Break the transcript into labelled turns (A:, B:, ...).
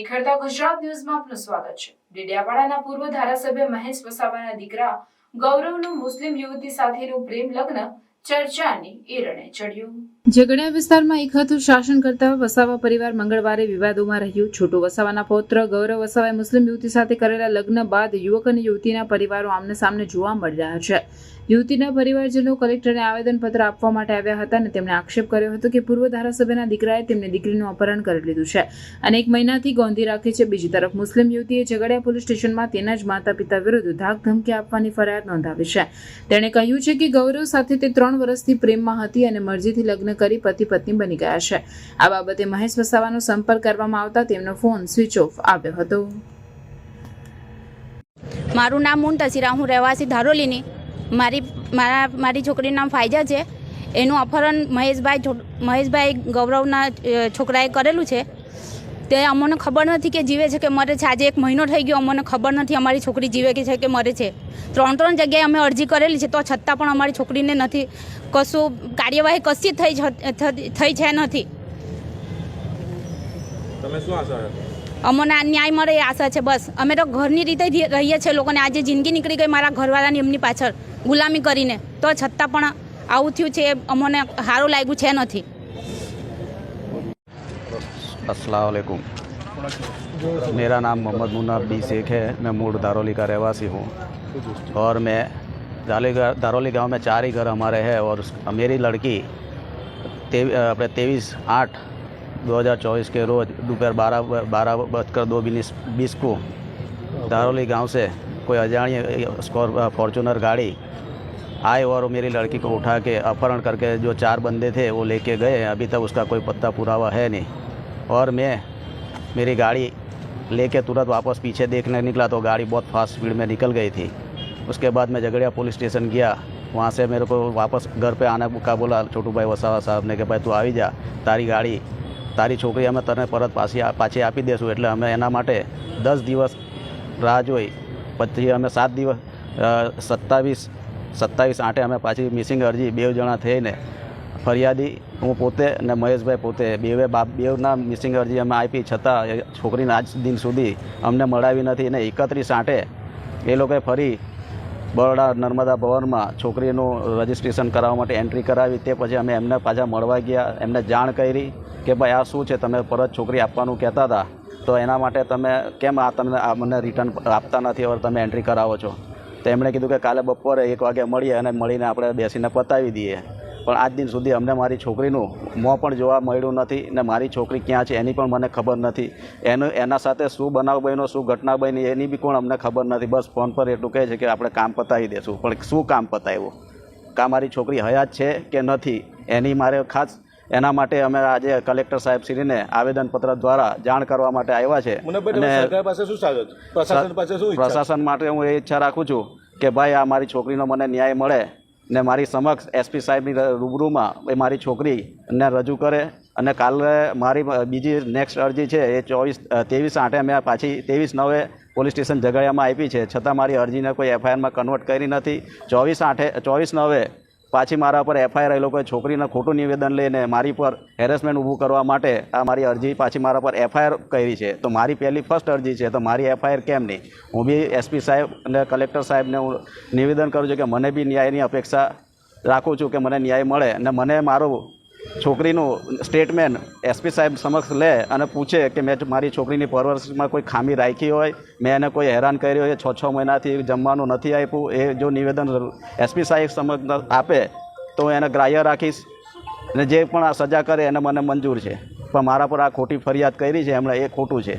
A: નિખરતા ગુજરાત ન્યૂઝમાં આપનું સ્વાગત છે। ડેડિયાપાડાના પૂર્વ ધારાસભ્ય મહેશ વસાવાના દીકરા ગૌરવનું મુસ્લિમ યુવતી સાથેનું પ્રેમ લગ્ન ચર્ચાની એરણે ચડ્યું। ઝઘડિયા વિસ્તારમાં એક હતું શાસન કરતા વસાવા પરિવાર મંગળવારે વિવાદોમાં રહ્યું। છોટુ વસાવાના પૌત્ર ગૌરવ વસાવાએ મુસ્લિમ યુવતી સાથે કરેલા લગ્ન બાદ યુવક અને યુવતીના પરિવારો આમને સામને જોવા મળી રહ્યા છે। યુવતીના પરિવારજનો કલેક્ટરને આવેદનપત્ર આપવા માટે આવ્યા હતા અને તેમણે આક્ષેપ કર્યો હતો કે પૂર્વ ધારાસભ્યના દીકરાએ તેમની દીકરીનું અપહરણ કરી લીધું છે અને 1 મહિનાથી ગોંધી રાખી છે। બીજી તરફ મુસ્લિમ યુવતીએ ઝઘડિયા પોલીસ સ્ટેશનમાં તેના જ માતા પિતા વિરુદ્ધ ધાક ધમકી આપવાની ફરિયાદ નોંધાવી છે। તેણે કહ્યું છે કે ગૌરવ સાથે તે 3 વર્ષથી પ્રેમમાં હતી અને મરજીથી લગ્ન કરી પતિ પત્ની બની ગયા છે। આ બાબતે મહેશ વસાવાનો સંપર્ક કરવામાં આવતા તેમનો ફોન સ્વિચ ઓફ આવ્યો હતો।
B: મારું નામ મુંતસીરા, હું રહેવાસી ધારોલીની। મારી છોકરીનું નામ ફાયજા છે। એનું અપહરણ મહેશભાઈ ગૌરવના છોકરાએ કરેલું છે। તે અમને ખબર નથી કે જીવે છે કે મરે છે। આજે 1 મહિનો થઈ ગયો, અમને ખબર નથી અમારી છોકરી જીવે છે કે મરે છે। 3 જગ્યાએ અમે અરજી કરેલી છે, તો છતાં પણ અમારી છોકરીને નથી કશું કાર્યવાહી કશી થઈ છે નથી।
C: તમે શું આશા રાખો?
B: અમને ન્યાય મળે એ આશા છે બસ। અમે તો ઘરની રીતે રહીએ છીએ, લોકોને આજે જિંદગી નીકળી ગઈ મારા ઘરવાળાની એમની પાછળ ગુલામી કરીને, તો છતાં પણ આવું થયું છે, અમને સારું લાગ્યું છે નથી।
D: अस्सलाम वालेकुम। मेरा नाम मोहम्मद मुन्ना बी शेख है। मैं मूल दारोली का रहवासी हूँ और मैं दारोली गांव में 4 ही घर हमारे हैं और मेरी लड़की 23/8/2024 के रोज़ दोपहर 12:02 को दारोली गांव से कोई अजानी फॉर्चूनर गाड़ी आए और मेरी लड़की को उठा के अपहरण करके जो 4 बंदे थे वो लेके गए। अभी तक उसका कोई पत्ता पुरावा है नहीं। और मैं मेरी गाड़ी लेके तुरंत वापस पीछे देखने निकला तो गाड़ी बहुत फास्ट स्पीड में निकल गई थी। उसके बाद मैं झगड़िया पुलिस स्टेशन गया। वहाँ से मेरे को वापस घर पे आने का बोला छोटू भाई वसावा साहब ने कि भाई तू આવી જા, તારી છોકરી અમે તને પરત પાછી આપી દેશું। એટલે અમે એના માટે 10 દિવસ રાહ જોઈ। પછી અમે 7 દિવસ 27/8 અમે પાછી મિસિંગ અરજી 2 જણા થઈને ફરિયાદી હું પોતે અને મહેશભાઈ પોતે બેવના મિસિંગ અરજી અમે આપી, છતાં છોકરીને આજ દિન સુધી અમને મળાવી નથી। અને 31/8 એ લોકોએ ફરી બરોડા નર્મદા ભવનમાં છોકરીનું રજિસ્ટ્રેશન કરાવવા માટે એન્ટ્રી કરાવી। તે પછી અમે એમને પાછા મળવા ગયા, એમને જાણ કરી કે ભાઈ આ શું છે, તમે પરત છોકરી આપવાનું કહેતા હતા તો એના માટે તમે કેમ તમને મને રિટર્ન આપતા નથી और તમે એન્ટ્રી કરાવો છો। તો એમણે કીધું કે કાલે બપોરે 1 વાગે મળીએ અને મળીને આપણે બેસીને પતાવી દઈએ। પણ આજ દિન સુધી અમને મારી છોકરીનું મોં પણ જોવા મળ્યું નથી ને મારી છોકરી ક્યાં છે એની પણ મને ખબર નથી। એના સાથે શું બનાવ બન્યો, શું ઘટના બની એની બી પણ અમને ખબર નથી। બસ ફોન પર એટલું કહે છે કે આપણે કામ પતાવી દઈશું, પણ શું કામ પતાવ્યું, કાં મારી છોકરી હયાત છે કે નથી એની મારે ખાસ એના માટે અમે આજે કલેક્ટર સાહેબ શ્રીને આવેદનપત્ર દ્વારા જાણ કરવા માટે આવ્યા છે। પ્રશાસન માટે હું એ ઈચ્છા રાખું છું કે ભાઈ આ મારી છોકરીનો મને ન્યાય મળે ને મારી સમક્ષ એસપી સાહેબની રૂબરૂમાં એ મારી છોકરીને રજૂ કરે। અને કાલે મારી બીજી નેક્સ્ટ અરજી છે એ 23/8 મેં પાછી 23/9 પોલીસ સ્ટેશન ઝઘડિયામાં આપી છે, છતાં મારી અરજીને કોઈ એફઆઈઆરમાં કન્વર્ટ કરી નથી। 24/9 પાછી મારા પર એફઆઈઆર એ લોકોએ છોકરીને ખોટું નિવેદન લઈને મારી પર હેરેસમેન્ટ ઊભું કરવા માટે આ મારી અરજી પાછી મારા પર એફઆઈઆર કરી છે। તો મારી ફર્સ્ટ અરજી છે, તો મારી એફઆઈઆર કેમ નહીં? હું બી એસપી સાહેબ અને કલેક્ટર સાહેબને હું નિવેદન કરું છું કે મને બી ન્યાયની અપેક્ષા રાખું છું કે મને ન્યાય મળે અને મને મારું છોકરીનું સ્ટેટમેન્ટ એસપી સાહેબ સમક્ષ લે અને પૂછે કે મેં મારી છોકરીની પરવરિશમાં કોઈ ખામી રાખી હોય, મેં એને કોઈ હેરાન કર્યો હોય, 6 મહિનાથી જમવાનું નથી આપ્યું, એ જો નિવેદન એસપી સાહેબ સમક્ષ આપે તો એને ગ્રાહ્ય રાખીશ અને જે પણ આ સજા કરે એને મને મંજૂર છે। પણ મારા પર આ ખોટી ફરિયાદ કરી છે એમણે, એ ખોટું છે।